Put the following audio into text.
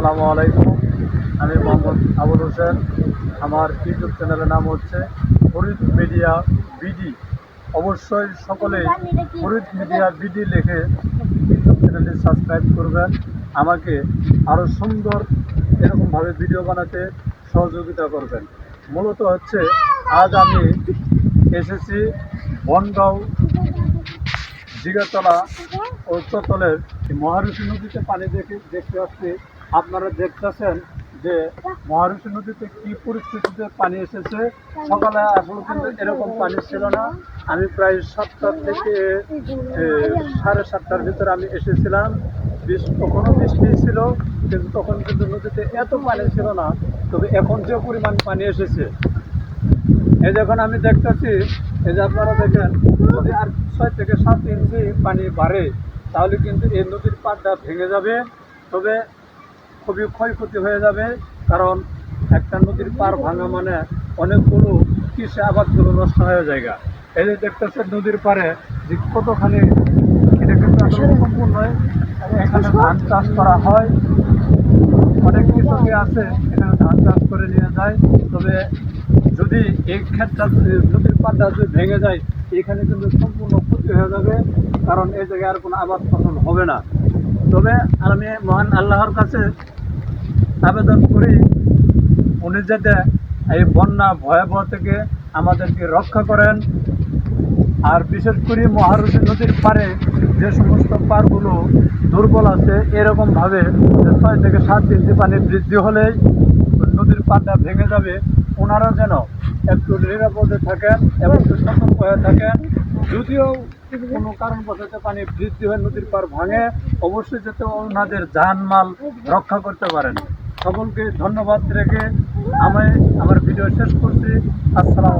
আসসালামু আলাইকুম। আমি মোহাম্মদ আবুল হোসেন। আমার ইউটিউব চ্যানেলের নাম হচ্ছে ফরিদ মিডিয়া বিডি। অবশ্যই সকলেই ফরিদ মিডিয়া বিডি লিখে ইউটিউব চ্যানেলটি সাবস্ক্রাইব করবেন। আমাকে আরও সুন্দর এরকমভাবে ভিডিও বানাতে সহযোগিতা করবেন। মূলত হচ্ছে আজ আমি এসেছি বনগাঁও জিগাতলা ও চতলের মহারুষি নদীতে পানি দেখতে আসছি। আপনারা দেখতেছেন যে মহারুষি নদীতে কি পরিস্থিতিতে পানি এসেছে। সকালে আসলে কিন্তু এরকম পানি ছিল না। আমি প্রায় 7টা থেকে 7:30টার ভিতরে আমি এসেছিলাম। তখনও বৃষ্টি ছিল, কিন্তু তখন কিন্তু নদীতে এত পানি ছিল না। তবে এখন যে পরিমাণ পানি এসেছে, এই যখন আমি দেখতেছি, এই যে আপনারা দেখেন, যদি আর 6 থেকে 7 ইঞ্চি পানি বাড়ে তাহলে কিন্তু এই নদীর পাড়টা ভেঙে যাবে। তবে খুবই ক্ষয়ক্ষতি হয়ে যাবে, কারণ একটা নদীর পাড় ভাঙা মানে অনেকগুলো কৃষি আবাদগুলো নষ্ট হয়ে যায়। এই যে দেখতেছেন নদীর পাড়ে যে কতখানি, এটা কিন্তু আসলে সম্পূর্ণ নয়। এখানে ধান চাষ করা হয়, অনেক কৃষকই আছে এখানে ধান চাষ করে নিয়ে যায়। তবে যদি এই ক্ষেতটা নদীর পাড়টা যদি ভেঙে যায়, এখানে কিন্তু সম্পূর্ণ ক্ষতি হয়ে যাবে, কারণ এই জায়গায় আর কোনো আবাদ ফসল হবে না। তবে আমি মহান আল্লাহর কাছে আবেদন করি, উনি যাতে এই বন্যা ভয়াবহ থেকে আমাদেরকে রক্ষা করেন। আর বিশেষ করে মহারুষি নদীর পাড়ে যে সমস্ত পাড়গুলো দুর্বল আছে, এরকমভাবে 6 থেকে 7 ইঞ্চি পানি বৃদ্ধি হলেই নদীর পাড়টা ভেঙে যাবে। ওনারা যেন একটু নিরাপদে থাকেন এবং একটু সতর্ক হয়ে থাকেন। যদিও কোনো কারণবশত পানি বৃদ্ধি হয়ে নদীর পাড় ভাঙে, অবশ্যই যাতে ওনাদের জানমাল রক্ষা করতে পারেন। সকলকে ধন্যবাদ রেখে আমি আমার ভিডিও শেষ করছি। আসসালামু আলাইকুম।